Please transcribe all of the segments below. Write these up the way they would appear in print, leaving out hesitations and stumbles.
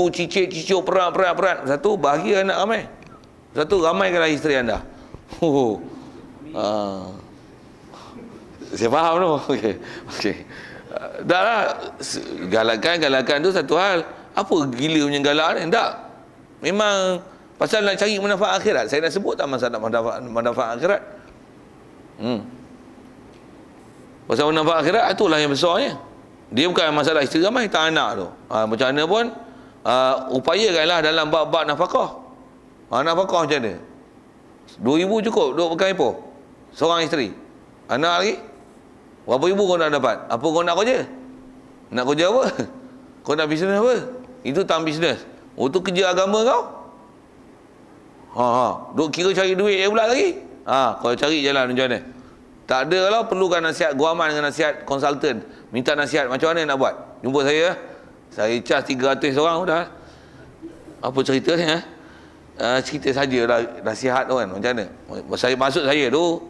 cicit, perat. Satu, bahagia anak ramai. Satu, ramaikanlah isteri anda. Saya faham tu. Okey. Dah lah. Galakan tu satu hal. Apa gila punya galak ni? Tak. Memang pasal nak cari manfaat akhirat. Saya dah sebut tak masalah manfaat akhirat. Pasal manfaat akhirat itulah yang besarnya. Dia bukan masalah isteri ramai, tak anak tu. Macam mana pun upayakanlah dalam bab-bab nafkah. Nafkah macam mana? 2,000 cukup duk pakai apa? Seorang isteri. Anak lagi? Berapa ribu kau nak dapat? Apa kau nak kerja? Nak kerja apa? Kau nak bisnes apa? Itu tak bisnes. Tu kerja agama kau? Duk kira cari duit pula lagi? Kau cari jalan macam mana? Tak ada kalau perlukan nasihat guaman dengan nasihat konsultan. Minta nasihat macam mana nak buat? Jumpa saya. Saya cas 300 orang dah. Apa cerita ni? Cerita sajalah nasihat tu kan. Macam mana? Maksud saya tu,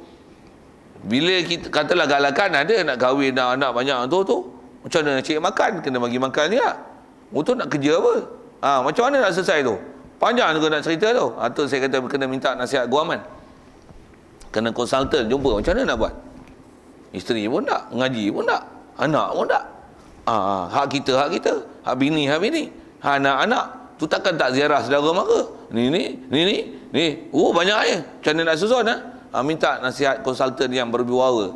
bila kita katalah galakan ada nak kahwin nak anak banyak tu macam mana nak cari makan? Kena bagi makan juga. Tu nak kerja apa? Macam mana nak selesai tu? Panjang juga nak cerita tu. Tu saya kata kena minta nasihat guaman. Kena konsultan jumpa macam mana nak buat. Isteri pun tak, mengaji pun tak, anak pun tak. Hak kita. Hak bini. Anak-anak tu takkan tak ziarah saudara mara. Ni. Banyaknya. Macam mana nak susun minta nasihat konsultan yang berwibawa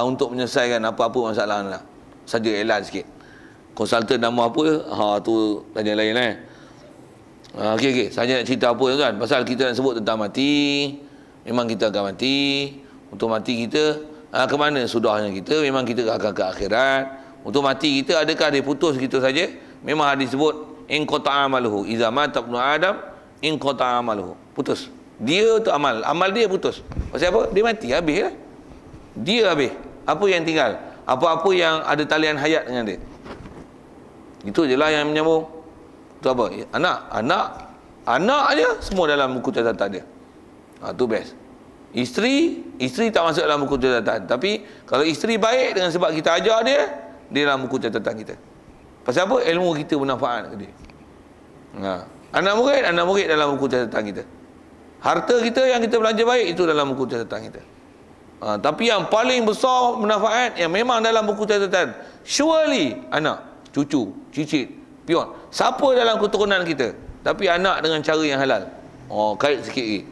untuk menyelesaikan apa-apa masalah anda. Saja elan sikit. Konsultan nama apa? Tu tanya lain okey. Saya nak cerita apa kan? Pasal kita nak sebut tentang mati. Memang kita akan mati. Untuk mati kita ke mana sudahnya kita? Memang kita akan ke akhirat. Untuk mati kita adakah dia putus gitu saja? Memang hadis sebut in qata'a amaluhu idza mata ibnu adam in qata'a amaluhu. Putus. Dia tu amal dia putus. Pasal apa? Dia mati habis lah. Dia habis. Apa yang tinggal? Apa-apa yang ada talian hayat dengan dia. Itu je lah yang menyambung. Tu apa? Anak aja semua dalam buku catatan dia. Tu best. Isteri tak masuk dalam buku catatan. Tapi kalau isteri baik dengan sebab kita ajar dia dalam buku catatan kita. Pasal apa? Ilmu kita bermanfaat ke dia. Anak murid dalam buku catatan kita. Harta kita yang kita belanja baik itu dalam buku catatan kita. Tapi yang paling besar manfaat yang memang dalam buku catatan, surely anak, cucu, cicit, pion. Siapa dalam keturunan kita? Tapi anak dengan cara yang halal. Kait sikit lagi.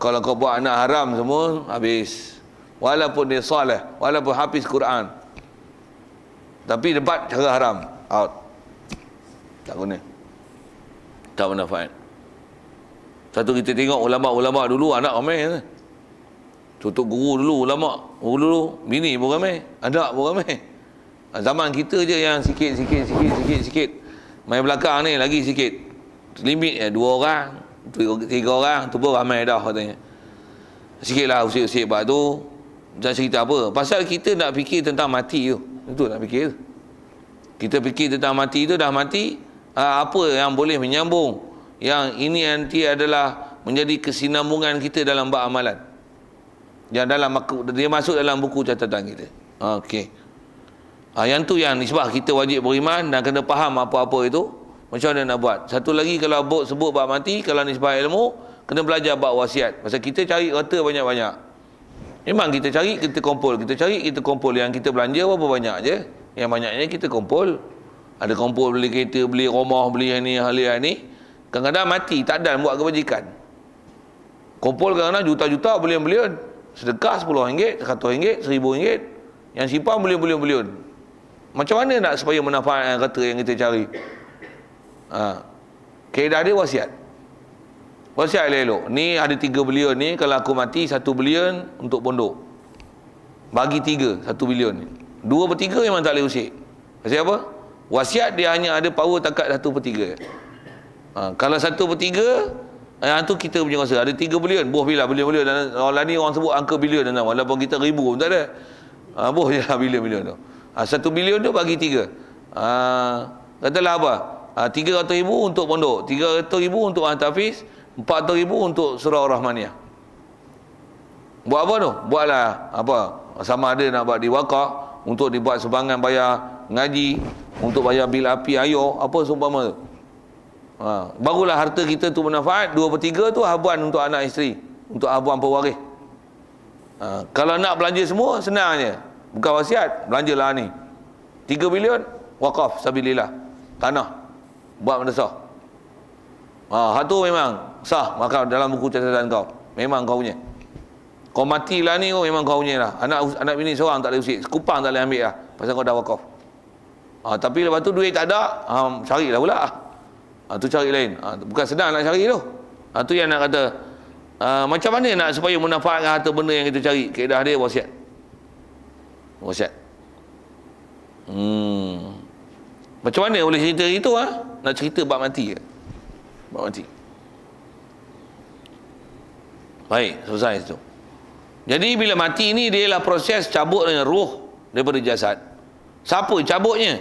Kalau kau buat anak haram semua, habis. Walaupun dia soleh, walaupun hafiz Quran, tapi dapat cara haram, out. Tak guna. Tak bermanfaat. Satu kita tengok ulama-ulama dulu anak ramai. Tutup guru dulu, ulama dulu, bini pun ramai, anak pun ramai. Zaman kita je yang sikit. Main belakang ni lagi sikit. Limit 2 orang, 3 orang, tu pun ramai dah katanya. Sikitlah usik-usik buat tu. Jangan cerita apa. Pasal kita nak fikir tentang mati tu. Itu nak fikir. Kita fikir tentang mati tu, dah mati, apa yang boleh menyambung. Yang ini nanti adalah menjadi kesinambungan kita dalam bab amalan. Yang dia masuk dalam buku catatan kita. Okey. Yang tu yang nisbah kita wajib beriman dan kena faham apa-apa itu. Macam mana nak buat. Satu lagi kalau sebut bab mati, kalau nisbah ilmu, kena belajar bab wasiat. Pasal kita cari harta banyak-banyak. Memang kita cari, kita kumpul. Yang kita belanja berapa banyak je. Yang banyaknya kita kumpul. Ada kumpul beli kereta, beli rumah, beli yang ni. Kadang-kadang mati, tak ada buat kebajikan. Kumpul kadang-kadang juta-juta, bilion-bilion. Sedekah RM10, RM100, RM1000. Yang simpan bilion-bilion. Macam mana nak supaya manfaatkan kata yang kita cari? Kaedah dia wasiat. Wasiat elok. Ni ada 3 bilion ni, kalau aku mati 1 bilion untuk pondok. Bagi 3, 1 bilion ni. 2/3 memang tak boleh usik. Pasal apa? Wasiat dia hanya ada power takat 1/3. Kalau 1/3, yang tu kita punya kuasa. Ada 3 bilion, boh bila bilion-bilion. Orang ni orang sebut angka bilion, walaupun kita ribu pun tak ada. Boh je lah bilion-bilion tu. 1 bilion tu bagi 3. Katalah apa? 300,000 untuk pondok, 300,000 untuk Al-Hafiz, 400,000 untuk surah Ar-Rahmaniyah. Buat apa tu? Buatlah apa? Sama ada nak buat di wakaf, untuk dibuat sumbangan bayar ngaji, untuk bayar bil api, air, apa seumpama tu. Barulah harta kita tu bermanfaat. 2/3 tu habuan untuk anak isteri, untuk habuan pewaris. Kalau nak belanja semua, senang je. Bukan wasiat, belanjalah ni 3 bilion wakaf sabilillah, tanah buat madrasah. Hak tu memang sah, maka dalam buku catatan kau memang kau punya. Kau matilah ni, memang kau punya lah. Anak bini seorang tak boleh usik, sekupang tak boleh ambil lah, pasal kau dah wakaf. Tapi lepas tu duit tak ada, carilah pula. Tu cari lain. Bukan senang nak cari tu. Tu yang nak kata, macam mana nak supaya memanfaatkan harta benda yang kita cari. Kaedah dia wasiat. Wasiat. Macam mana boleh cerita itu? Nak cerita bab mati ke? Bab mati. Baik, selesai itu. Jadi bila mati ni, dia ialah proses cabut dengan roh daripada jasad. Siapa cabutnya?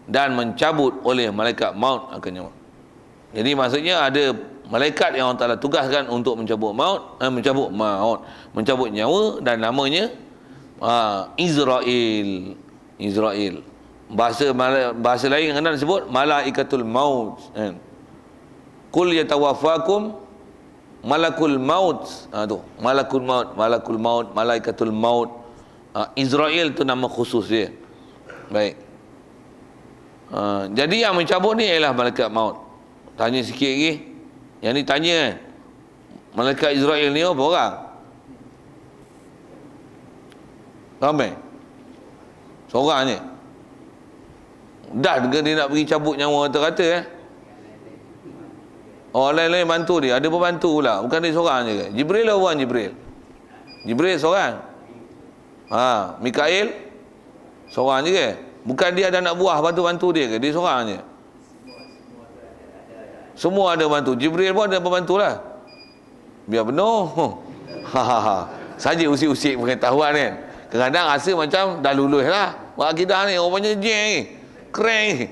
Dan mencabut oleh malaikat maut akan nyawa. Jadi maksudnya ada malaikat yang Allah Ta'ala tugaskan untuk mencabut maut, mencabut nyawa, dan namanya Israel. Israel. Bahasa lain yang disebut malaikatul maut. Qul yatawaffakum malakul maut. Tu malakul maut, malakul maut, malaikatul maut. Israel tu nama khusus dia. Baik. Jadi yang mencabut ni ialah malaikat maut. Tanya sikit lagi. Yang ni tanya kan, malaikat Israel ni apa orang? Ramai? Seorang je? Dah ke dia nak pergi cabut nyawa kata-kata lain-lain bantu dia. Ada pembantu pula, bukan dia seorang je ke? Jibril lah orang Jibril. Jibril seorang. Mikail seorang je ke? Bukan dia ada anak buah bantu-bantu dia ke? Dia seorang je. Semua ada bantu. Jibril pun ada pembantu lah. Biar penuh. Saja usik-usik pengetahuan kan. Kadang-kadang rasa macam dah lulus lah. Buat akidah ni, rupanya jeng ni. Keren ni.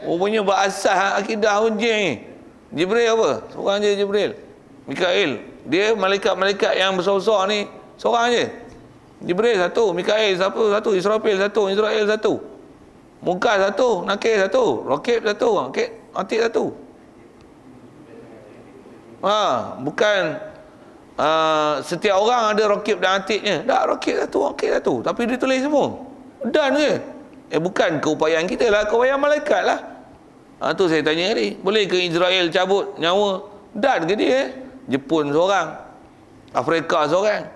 Rupanya berasas akidah pun jeng ni. Jibril apa? Seorang je Jibril. Mikail. Dia malaikat-malaikat yang besar-besar ni, seorang je. Jibril satu, Mikail satu, Israfil satu, Israel satu. Munkar satu, Nakir satu, Rakib satu, Atid satu. Bukan setiap orang ada Rakib dan Atidnya. Tak, Rakib satu. Tapi dia tulis semua. Dan ke? Bukan keupayaan kita lah, keupayaan malaikat lah. Tu saya tanya tadi. Boleh ke Israel cabut nyawa? Dan ke dia? Jepun seorang, Afrika seorang.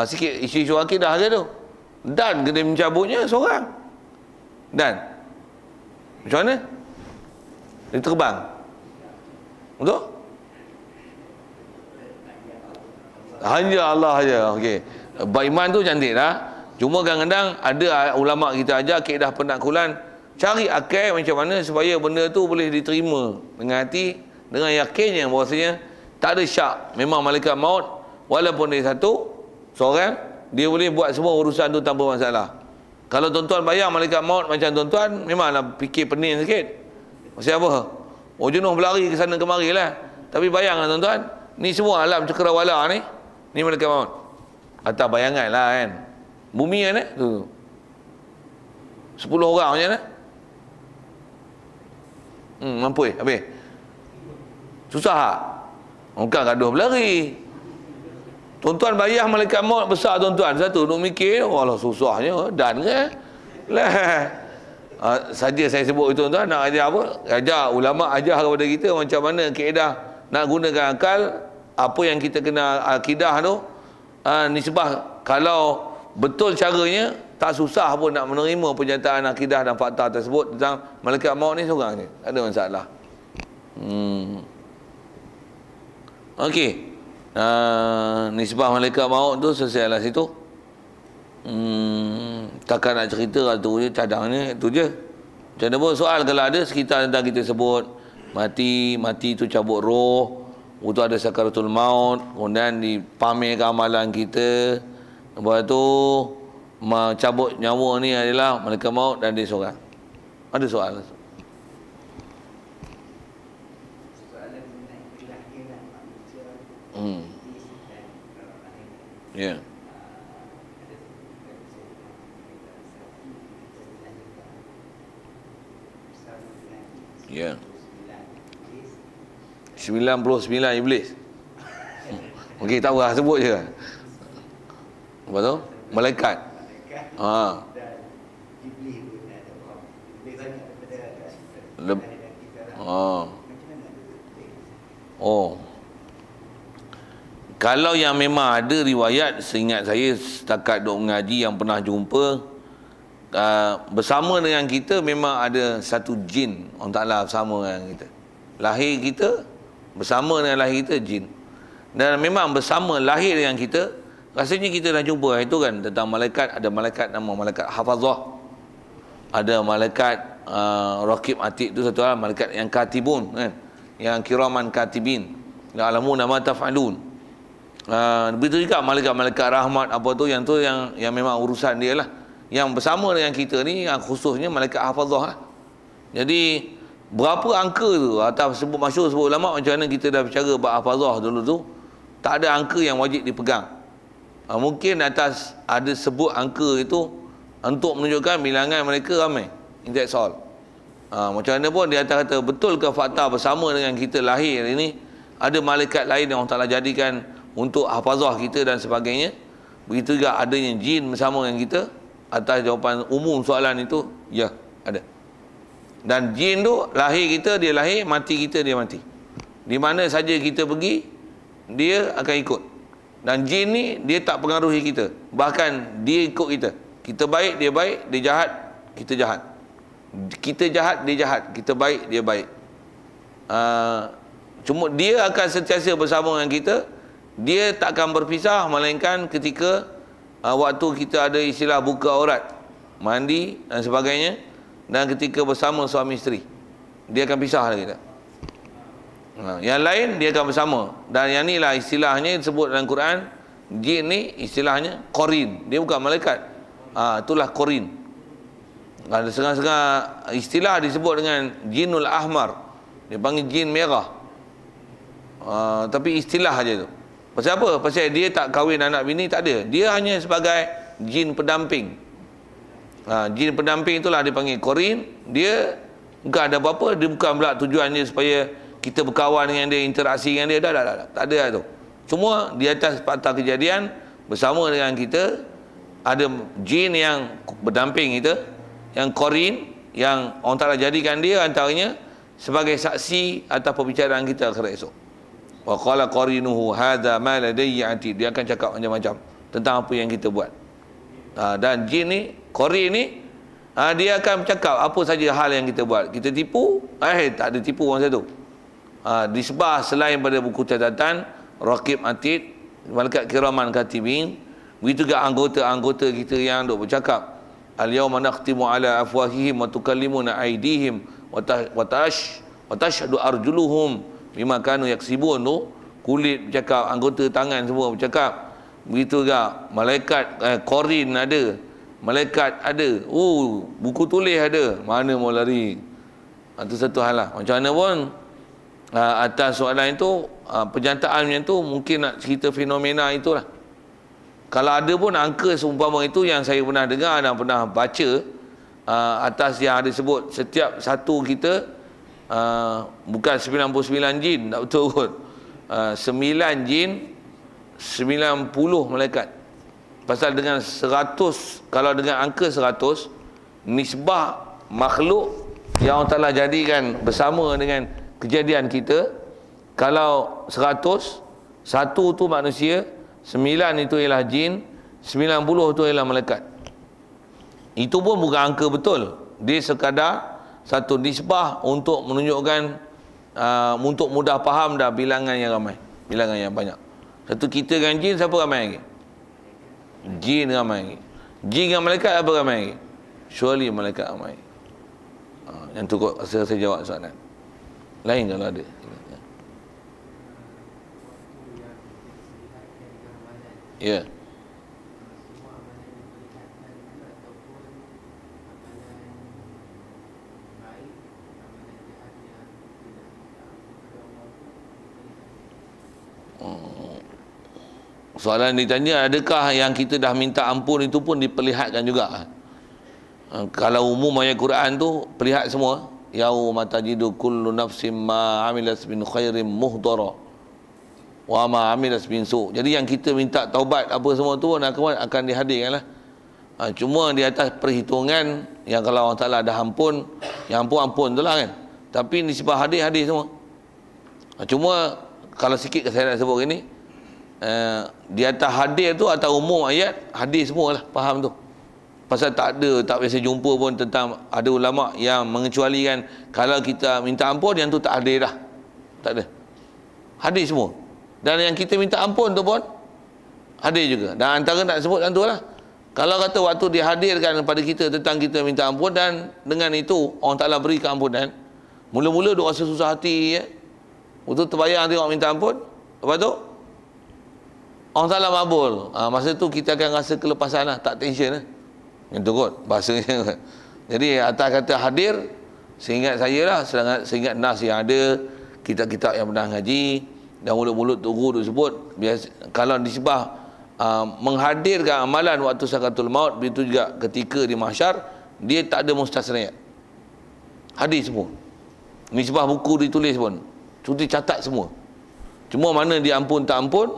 Sikit isu-isu akidah je tu. Dan ke dia mencabutnya seorang? Dan macam mana? Dia terbang. Betul? Hanya Allah saja. Okey. Beriman tu cantik lah. Cuma kadang-kadang ada ulama kita ajar kaedah penaklukan, cari akal macam mana supaya benda tu boleh diterima dengan hati, dengan yakinnya bahawasanya tak ada syak. Memang malaikat maut walaupun dia satu, seorang, dia boleh buat semua urusan tu tanpa masalah. Kalau tuan-tuan bayang malaikat maut macam tuan-tuan, memanglah fikir pening sikit. Maksud apa? Jenuh berlari ke sana kemari lah. Tapi bayanglah tuan-tuan, ni semua alam cakrawala ni malaikat maut. Atas bayangan lah kan. Bumi kan tu. 10 orang macam mana? Mampu habis. Susah tak? Bukan gaduh berlari. Tuan-tuan bayang malaikat maut besar tuan-tuan. Satu duk mikir, walah susahnya. Dan ke? Lah. Saja saya sebut itu tuan-tuan, nak ajar apa? Ajar ulama ajar kepada kita macam mana kaedah nak gunakan akal. Apa yang kita kena akidah tu, nisbah kalau betul caranya, tak susah pun nak menerima pernyataan akidah dan fakta tersebut tentang malaikat maut ni seorang ni. Tak ada masalah. Okey. Nisbah malaikat maut tu selesailah situ. Takkan nak cerita tu je, cadangnya tu je. Macam mana pun soal kalau ada sekitar tentang kita sebut mati tu cabut roh, itu ada sakaratul maut, kemudian dipamerkan amalan kita. Lepas tu cabut nyawa ni adalah malaikat maut dan dia seorang. Ada soal? Ya. 99 iblis. Okey, tak apa, sebut je. Apa tu? Malaikat. Ha. Oh. Kalau yang memang ada riwayat, seingat saya setakat duk mengaji yang pernah jumpa, bersama dengan kita memang ada satu jin Allah Ta'ala bersama dengan kita. Lahir kita bersama dengan lahir kita jin. Dan memang bersama lahir dengan kita, rasanya kita dah jumpa itu kan tentang malaikat. Ada malaikat nama malaikat hafazah, ada malaikat raqib atid, itu satu hal. Malaikat yang katibun kan, yang kiraman katibin, ya'lamuna ma taf'alun. Begitu juga malaikat-malaikat rahmat apa tu yang memang urusan dia lah. Yang bersama dengan kita ni yang khususnya malaikat hafazah lah. Jadi berapa angka tu atas sebut masyhur sebut ulama, macam mana kita dah bicara bab hafazah dulu tu, tak ada angka yang wajib dipegang. Mungkin atas ada sebut angka itu untuk menunjukkan bilangan mereka ramai. That's all. Macam mana pun dia kata betul ke fakta bersama dengan kita lahir ini ada malaikat lain yang Allah Ta'ala jadikan untuk hafazah kita dan sebagainya. Begitu juga adanya jin bersama dengan kita. Atas jawapan umum soalan itu, ya, ada. Dan jin tu lahir kita, dia lahir, mati kita, dia mati. Di mana saja kita pergi, dia akan ikut. Dan jin ni dia tak pengaruhi kita, bahkan dia ikut kita. Kita baik, dia baik. Dia jahat, kita jahat. Kita jahat, dia jahat. Kita baik, dia baik. Cuma dia akan sentiasa bersama dengan kita. Dia tak akan berpisah, melainkan ketika waktu kita ada istilah buka aurat, mandi dan sebagainya, dan ketika bersama suami isteri, dia akan pisah lagi tak? Yang lain dia akan bersama. Dan yang ni lah istilahnya disebut dalam Quran, jin ni istilahnya qarin. Dia bukan malaikat. Itulah qarin. Ada setengah-setengah istilah disebut dengan jinul ahmar. Dia panggil jin merah. Tapi istilah aja tu. Pasal apa? Pasal dia tak kahwin anak bini, tak ada. Dia hanya sebagai jin pendamping. Jin pendamping itulah dia panggil qarin. Dia bukan ada apa-apa. Dia bukan pula tujuan dia supaya kita berkawan dengan dia, interaksi dengan dia. Tak ada lah tu. Cuma di atas fakta kejadian bersama dengan kita ada jin yang berdamping kita, yang qarin, yang orang Ta'ala jadikan dia antaranya sebagai saksi atas perbicaraan kita akhirat esok. Wa qala qarinuhu hadza ma ladayya atid. Dia akan cakap macam-macam tentang apa yang kita buat. Dan jin ni, qarin ni, dia akan bercakap apa saja hal yang kita buat. Kita tipu, tak ada tipu orang satu. Disebar selain pada buku catatan raqib atid, malaikat kiraman katibin. Begitu juga anggota-anggota kita yang duk bercakap, al-yawma nakhtimu ala afwahihim wa tukallimuna aydihim wa tashhadu arjuluhum bima kanu yaksibun tu. Kulit bercakap, anggota tangan semua bercakap. Begitu juga malaikat qarin ada, malaikat ada, buku tulis ada. Mana mau lari? Itu satu hal lah. Macam mana pun atas soalan itu, penyataannya tu mungkin nak cerita fenomena itulah. Kalau ada pun angka seumpama itu yang saya pernah dengar dan pernah baca, atas yang ada sebut setiap satu kita, bukan 99 jin, tak betul kot, 9 jin 90 malaikat. Pasal dengan 100, kalau dengan angka 100, nisbah makhluk yang Allah Ta'ala jadikan bersama dengan kejadian kita, kalau 100, 1 tu manusia, 9 itu ialah jin, 90 itu ialah malaikat. Itu pun bukan angka betul. Dia sekadar satu nisbah untuk menunjukkan, untuk mudah faham dah bilangan yang ramai, bilangan yang banyak. Satu kita dengan jin, siapa ramai lagi? Jin ramai lagi. Jin dengan malaikat apa ramai lagi? Surely malaikat ramai. Yang tu kot saya jawab soalan. Lain kalau ada. Ya. Soalan ditanya, adakah yang kita dah minta ampun itu pun diperlihatkan juga? Kalau umum ayat Quran tu perlihat semua, yauma tajidu kullu nafsin ma 'amilat min khairin muhdara wa ma 'amilat min su'. Jadi yang kita minta taubat apa semua tu akan dihadirkan lah. Cuma di atas perhitungan yang kalau Allah Ta'ala dah ampun, yang ampun tu lah kan. Tapi nisbah hadir semua. Cuma kalau sikit saya nak sebut ini, di atas hadir tu atas umum ayat hadir semua lah, faham tu. Pasal tak biasa jumpa pun tentang ada ulama yang mengecualikan kalau kita minta ampun yang tu tak hadir dah. Tak ada. Hadir semua. Dan yang kita minta ampun tu pun hadir juga. Dan antara nak sebut tu lah. Kalau kata waktu dihadirkan kepada kita tentang kita minta ampun dan dengan itu Allah Ta'ala beri keampunan. Mula-mula duk rasa susah hati ya. Waktu terbayang tengok minta ampun. Lepas tu Allah Ta'ala mabul. Masa tu kita akan rasa kelepasan lah. Tak tension lah. Itu kot bahasanya. Jadi atas kata hadir, seingat saya lah, seingat nas yang ada, kitab-kitab yang pernah ngaji dan mulut-mulut guru tu sebut, biasa, kalau disebah menghadirkan amalan waktu sakaratul maut, begitu juga ketika di mahsyar, dia tak ada mustasnayat. Hadir semua. Nisbah buku ditulis pun, cuti catat semua. Cuma mana dia ampun tak ampun,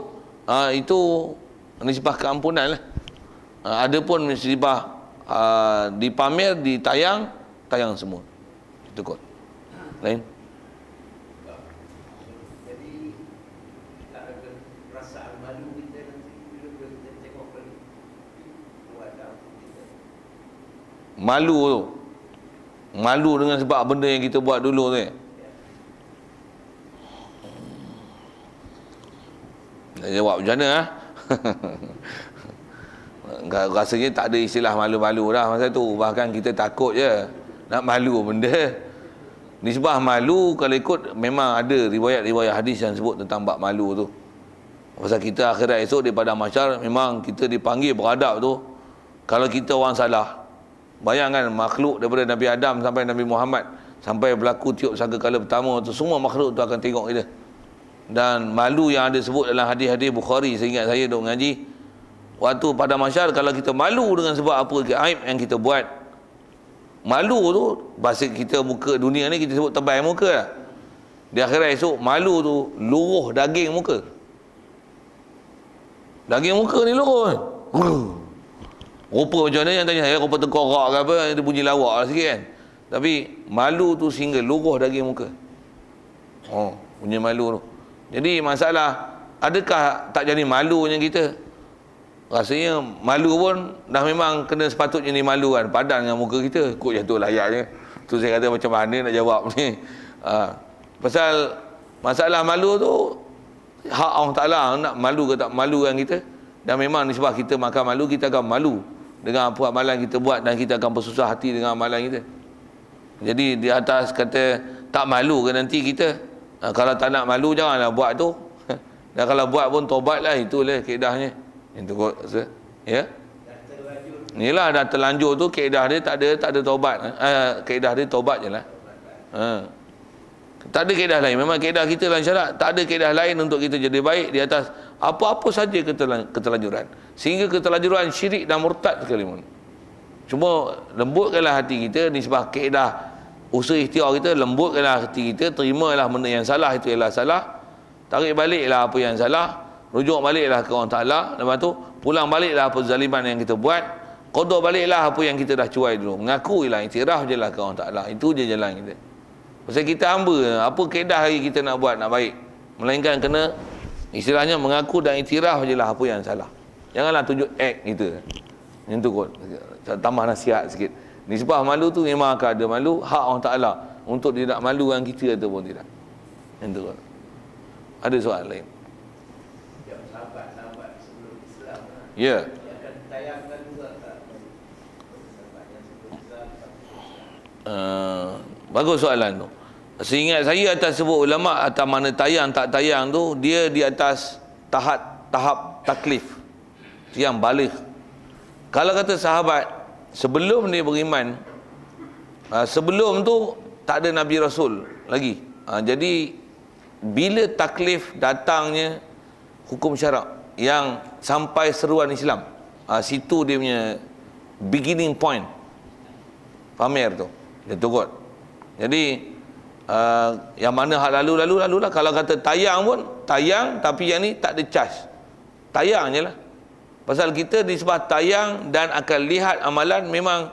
itu nisbah keampunan lah. Ada pun nisbah dipamer, ditayang, tayang semua. Itu kot. Lain. Jadi tak ada perasaan malu kita nanti bila kita tengok balik buat ampun kita. Malu tu. Malu dengan sebab benda yang kita buat dulu tu. Nak jawab macam mana? Rasanya tak ada istilah malu-malu dah masa tu. Bahkan kita takut je nak malu benda. Nisbah malu kalau ikut memang ada riwayat-riwayat hadis yang sebut tentang bab malu tu. Pasal kita akhirat esok daripada mahsyar memang kita dipanggil beradab tu. Kalau kita orang salah, bayangkan makhluk daripada Nabi Adam sampai Nabi Muhammad, sampai berlaku tiup sangkakala pertama tu, semua makhluk tu akan tengok kita. Dan malu yang ada sebut dalam hadis-hadis Bukhari, seingat saya duk mengaji, waktu pada mahsyar kalau kita malu dengan sebab apa aib yang kita buat, malu tu bahasa kita muka dunia ni kita sebut tebal muka lah. Di akhirat esok malu tu luruh daging muka. Daging muka ni luruh. Rupa macam mana yang tanya saya, rupa tengkorak ke apa, dia bunyi lawak lah sikit kan. Tapi malu tu sehingga luruh daging muka. Punya malu tu. Jadi masalah, adakah tak jadi malunya kita? Rasanya malu pun dah memang kena sepatutnya ni malu kan, padan dengan muka kita, kok jatuh layaknya. Tu saya kata macam mana nak jawab ni. Pasal masalah malu tu hak Allah Ta'ala nak malu ke tak malu kan kita. Dan memang sebab kita makan malu, kita akan malu dengan apa amalan kita buat dan kita akan bersusah hati dengan amalan kita. Jadi di atas kata tak malu ke nanti kita, kalau tak nak malu janganlah buat tu. Dan kalau buat pun tobatlah, itulah kaedahnya. Itu kot, ya. Inilah dah terlanjur tu, kaedah dia tak ada taubat. Kaedah dia taubat je lah. Tak ada kaedah lain. Memang kaedah kita dalam syarat tak ada kaedah lain untuk kita jadi baik di atas apa-apa saja keterlanjuran. Sehingga keterlanjuran syirik dan murtad sekalipun. Cuma lembutkanlah hati kita, nisbah kaedah usaha ikhtiar kita, lembutkanlah hati kita, terimalah benda yang salah itu ialah salah, tarik baliklah apa yang salah, rujuk baliklah ke Allah Ta'ala. Lepas tu pulang baliklah apa zaliman yang kita buat, qada baliklah apa yang kita dah cuai dulu, mengakuilah, iktiraf je lah ke Allah Ta'ala. Itu je jalan kita. Pasal kita hamba, apa kaedah lagi kita nak buat nak baik, melainkan kena istilahnya mengaku dan iktiraf je lah apa yang salah. Janganlah tunjuk act kita. Yang tu kot, tambah nasihat sikit. Nisbah malu tu memang akan ada malu, hak Allah Ta'ala untuk dia nak malu dengan kita ataupun tidak. Yang tu kot. Ada soalan lain? Sahabat-sahabat sebelum Islam, ya. dia akan tayangkan juga tak? Sahabat yang sebelum Islam. Bagus soalan tu. Seingat saya atas sebut ulama atas mana tayang tak tayang tu, dia di atas tahap taklif yang balik. Kalau kata sahabat sebelum dia beriman, sebelum tu tak ada Nabi Rasul lagi. Jadi bila taklif datangnya hukum syarak yang sampai seruan Islam, situ dia punya beginning point pamer tu. Dia tu kot. Jadi yang mana hak lalulah. Kalau kata tayang pun tayang, tapi yang ni tak ada charge, tayang je lah. Pasal kita disebut tayang dan akan lihat amalan. Memang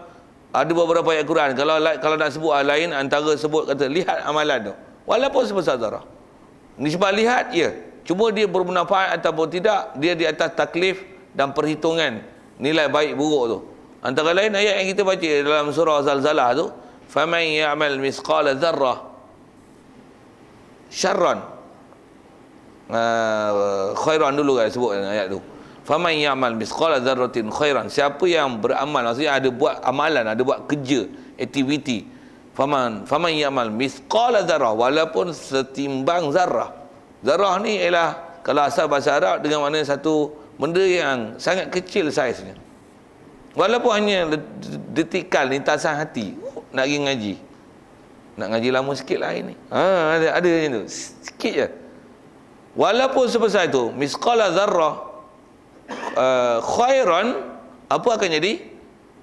ada beberapa ayat Quran kalau nak sebut lain, antara sebut kata lihat amalan tu, walaupun sebesar zarah. Nisbah lihat, ya, cuma dia bermanfaat ataupun tidak, dia di atas taklif dan perhitungan nilai baik buruk tu. Antara lain ayat yang kita baca dalam surah Zalzalah tu, faman ya'mal misqala dzarrah syarran, khairan dulu kan sebut ayat tu. Faman ya'mal misqala dzarratin khairan, siapa yang beramal, maksudnya ada buat amalan, ada buat kerja, aktiviti. Faman ya'mal misqala dzarrah, walaupun setimbang zarrah. Zarrah ni ialah kalau asal bahasa Arab dengan mana satu benda yang sangat kecil saiznya. Walaupun hanya detikan lintasan hati. Nak pergi ngaji, nak ngaji lama sikit lah ini. Ada macam tu, sikit je. Walaupun sebesar itu, misqala zarrah khairan, apa akan jadi?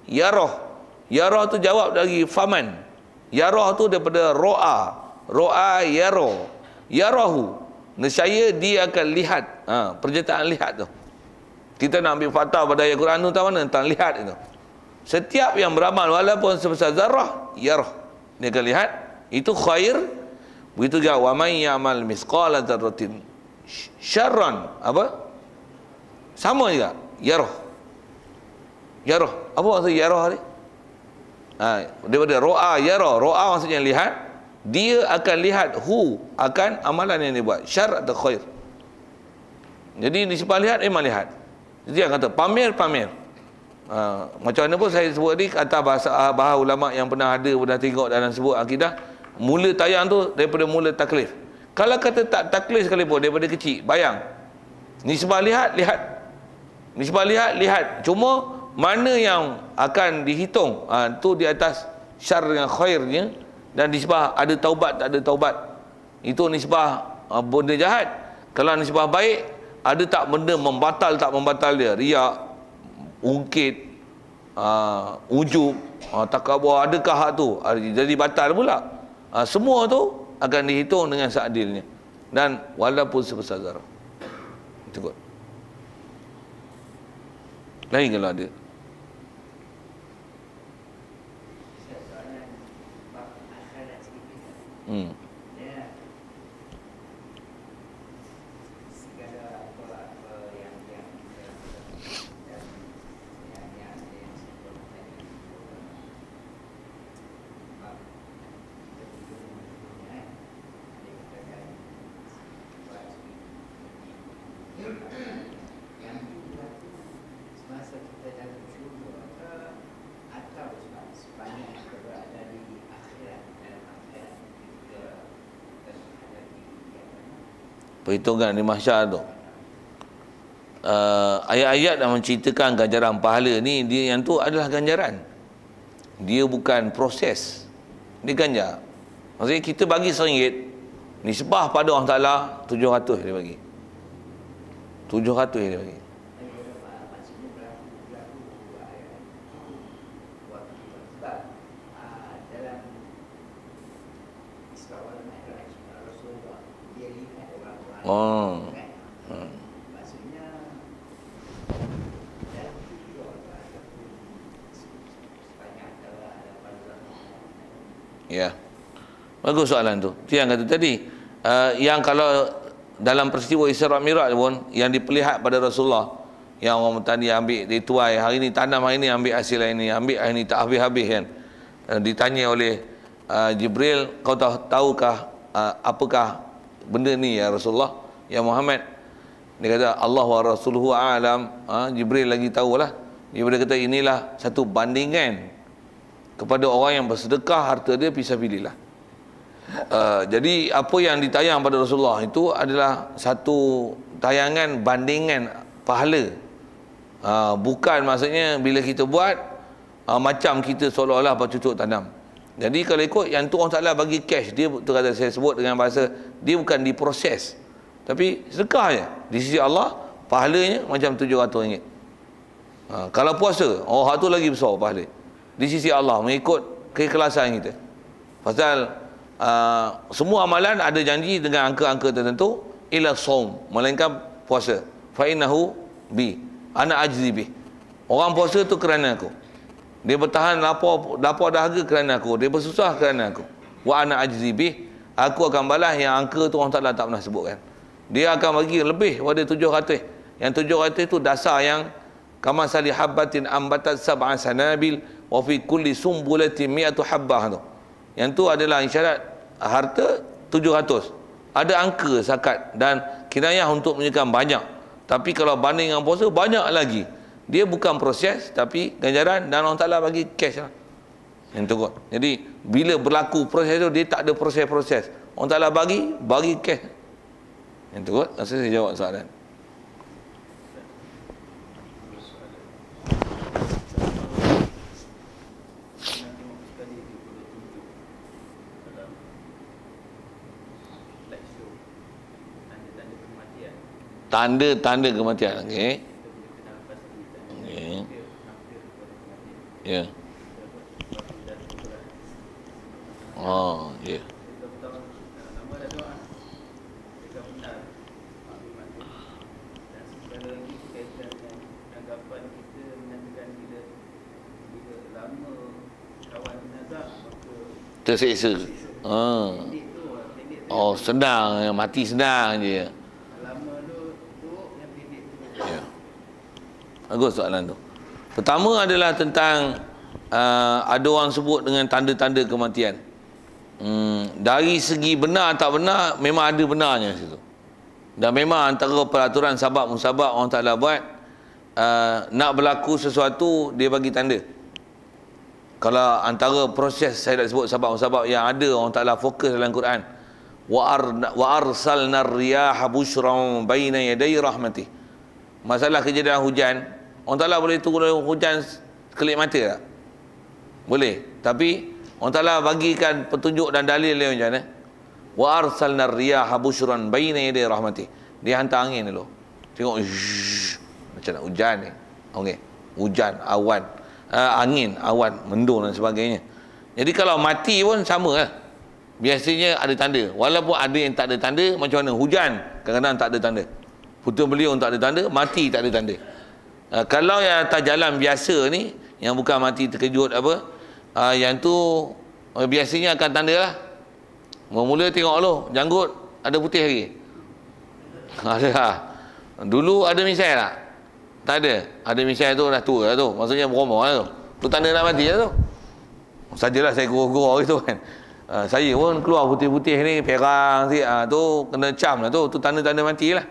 Yarah. Yarah tu jawab dari faman. Yarah tu daripada ro'a yarahu, nescaya dia akan lihat. Perjetaan lihat tu, kita nak ambil fakta pada ayat Quran tu tentang mana? Tentang lihat itu. Setiap yang beramal walaupun sebesar zarrah, yarah, dia akan lihat. Itu khair. Begitu juga wa man ya'mal misqala dzarratin syarran, apa? Sama juga, yarah. Apa maksud yarah ni? Daripada ro'a yarah. Ro'a maksudnya lihat. Dia akan lihat akan amalan yang dia buat, syar atau khair. Jadi disebut lihat, memang lihat. Jadi yang kata pamer. Macam mana pun saya sebut tadi, kata bahasa ulama yang pernah tengok dalam sebut akidah, mula tayang tu daripada mula taklif. Kalau kata tak taklif sekalipun, daripada kecil, bayang nisbah lihat. Nisbah lihat. Cuma mana yang akan dihitung, tu di atas syar dengan khairnya. Dan nisbah ada taubat tak ada taubat, itu nisbah benda jahat. Kalau nisbah baik, ada tak benda membatal dia, riak, ungkit, ujub, takabur, adakah hak tu jadi batal pula. Semua tu akan dihitung dengan seadilnya, dan walaupun sebesar zarah. Itu kot. Lain kalau ada. Perhitungan di mahsyar tu, ayat-ayat yang menceritakan ganjaran pahala ni, dia yang tu adalah ganjaran, dia bukan proses. Dia ganjar. Maksudnya kita bagi RM1, nisbah pada Allah Ta'ala 700 dia bagi, 700 dia bagi. Ya, bagus soalan tu. Itu yang kata tadi, yang kalau dalam peristiwa Isra Mi'raj pun, yang diperlihat pada Rasulullah, yang orang tadi ambil, dituai, hari ni tanam, hari ni ambil hasil, hari ni ambil, hari ni tak habis-habis kan. Ditanya oleh Jibril, kau tahukah apakah benda ni ya Rasulullah, ya Muhammad? Dia kata Allah wa rasuluhu a'lam. Jibril lagi tahulah. Jibril kata inilah satu bandingan kepada orang yang bersedekah harta dia fisabilillah. Jadi apa yang ditayang pada Rasulullah itu adalah satu tayangan bandingan pahala. Bukan maksudnya bila kita buat macam kita seolah-olah bercucuk tanam. Jadi kalau ikut yang tu Allah Ta'ala bagi cash, dia tu kata saya sebut dengan bahasa, dia bukan diproses, tapi sedekah je. Di sisi Allah pahalanya macam RM700. Kalau puasa, hak tu lagi besar pahala di sisi Allah, mengikut keikhlasan kita. Pasal semua amalan ada janji dengan angka-angka tertentu, ila saum, melainkan puasa. Fa innahu bi ana ajzi bi. Orang puasa tu kerana aku. Dia bertahan lapar dahaga kerana aku. Dia bersusah kerana aku. Wa ana ajzi bi, aku akan balas yang angka tu orang Taala tak pernah sebutkan. Dia akan bagi lebih pada 700. Yang 700 tu dasar yang kama sali habbatin ambatat sab'a sanabil wa fi kulli sumbulatin mi'atu habbah tu. Yang tu adalah isyarat harta 700. Ada angka zakat dan kinayah untuk menunjukkan banyak. Tapi kalau banding dengan puasa banyak lagi. Dia bukan proses tapi ganjaran, dan Allah Taala bagi cash lah. Yang tu kot. Jadi bila berlaku proses tu dia tak ada proses-proses. Allah Taala bagi cash. Yang tu kot. Rasa saya jawab soalan. Tanda-tanda kematian. Okey. Okey. Ya. Oh, ya. Terseksa. Oh, senang, mati senang je. Ya. Bagus soalan tu. Pertama adalah tentang ada orang sebut dengan tanda-tanda kematian. Dari segi benar tak benar, memang ada benarnya situ. Dan memang antara peraturan sabab musabab orang Taala buat, nak berlaku sesuatu dia bagi tanda. Kalau antara proses saya dah sebut sabab musabab yang ada orang Taala fokus dalam Quran, wa arsalna ar-riyaha busyran baina yaday rahmatih. Masalah kejadian hujan, orang Taala boleh turun hujan kelip mata tak? Boleh. Tapi orang Taala bagikan petunjuk dan dalil dia macam mana? Wa arsalna ar-riyaha busyran baina yaday rahmatih. Dia hantar angin dulu. Tengok macam nak hujan ni. Okey. Hujan, awan, angin, awan, mendung dan sebagainya. Jadi kalau mati pun sama lah. Biasanya ada tanda. Walaupun ada yang tak ada tanda, macam mana? Hujan kadang-kadang tak ada tanda. Putus beliau tak ada tanda, mati tak ada tanda. Kalau yang atas jalan biasa ni, yang bukan mati terkejut apa, yang tu biasanya akan tanda lah. Mula-mula tengok lo, janggut ada putih lagi. Ada lah. Dulu ada misai tak? Tak ada. Ada misai tu dah tua lah tu. Maksudnya berumur lah tu. Tu tanda nak mati lah tu. Sajalah saya gurau-gurau gitu kan. Saya pun keluar putih-putih ni, perang sikit. Tu kena cam lah tu. Tu tanda-tanda mati lah.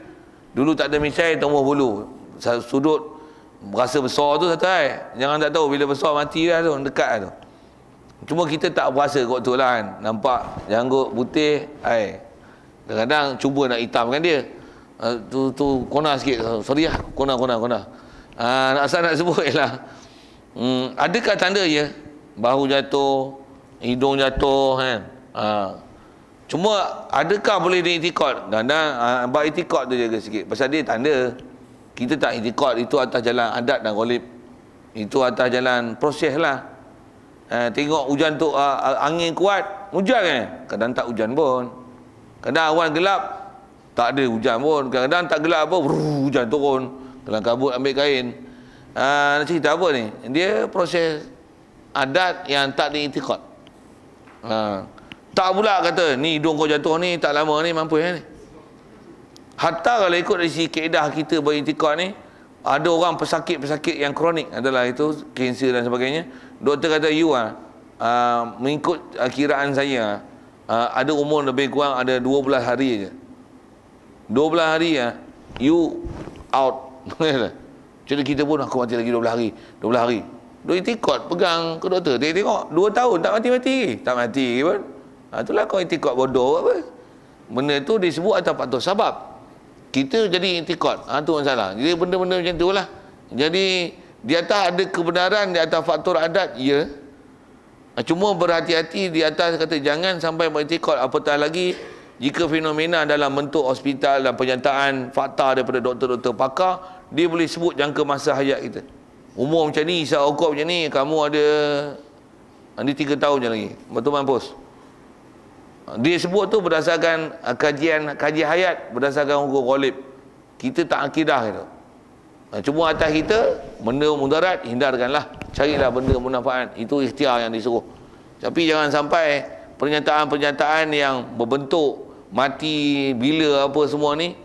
Dulu tak ada misai, tumbuh bulu. Sudut berasa besar tu satu hai. Jangan tak tahu bila besar mati lah tu, dekat lah tu. Cuma kita tak berasa kot tu lah kan. Nampak janggut putih, hai. Kadang-kadang cuba nak hitamkan dia. Tu kona sikit. Sorry lah, kona. Nak asal nak sebut je lah. Adakah tanda ya? Bahu jatuh, hidung jatuh kan. Cuma adakah boleh diiktikad? Kadang-kadang bab iktikad tu jaga sikit. Pasal dia tanda. Kita tak iktikad, itu atas jalan adat dan ghalib. Itu atas jalan proses lah. Tengok hujan tu angin kuat, hujan kan? Kadang tak hujan pun. Kadang awan gelap, tak ada hujan pun. Kadang-kadang tak gelap pun, hujan turun. Kelang kabut ambil kain. Nak cerita apa ni? Dia proses adat yang tak diiktikad. Tak pula kata ni hidung kau jatuh ni tak lama ni mampu ni. Hatta kalau ikut dari sisi kaedah kita beriktikad ni, ada orang pesakit-pesakit yang kronik adalah itu kanser dan sebagainya. Doktor kata you mengikut kiraan saya ada umur lebih kurang ada 12 hari aja. 12 hari you out. Jadi kita pun aku mati lagi 12 hari. 12 hari. Duk iktikad pegang ke doktor. Dia tengok 2 tahun tak mati-mati. Tak mati pun. Itulah kau iktikad bodoh apa. Benda tu disebut atas faktor sabab. Kita jadi iktikad. Tu masalah. Jadi benda-benda macam tu lah. Jadi di atas ada kebenaran, di atas faktor adat, ya. Cuma berhati-hati di atas kata jangan sampai beriktikad. Apatah lagi jika fenomena dalam bentuk hospital dan penyertaan fakta daripada doktor-doktor pakar, dia boleh sebut jangka masa hayat kita. Umur macam ni, isap rokok macam ni, kamu ada 3 tahun je lagi. Betul mampus. Dia sebut tu berdasarkan kaji hayat, berdasarkan hukum ghalib. Kita tak akidah itu. Cuma atas kita, benda mudarat, hindarkanlah. Carilah benda manfaat. Itu ikhtiar yang disuruh. Tapi jangan sampai pernyataan-pernyataan yang berbentuk mati bila apa semua ni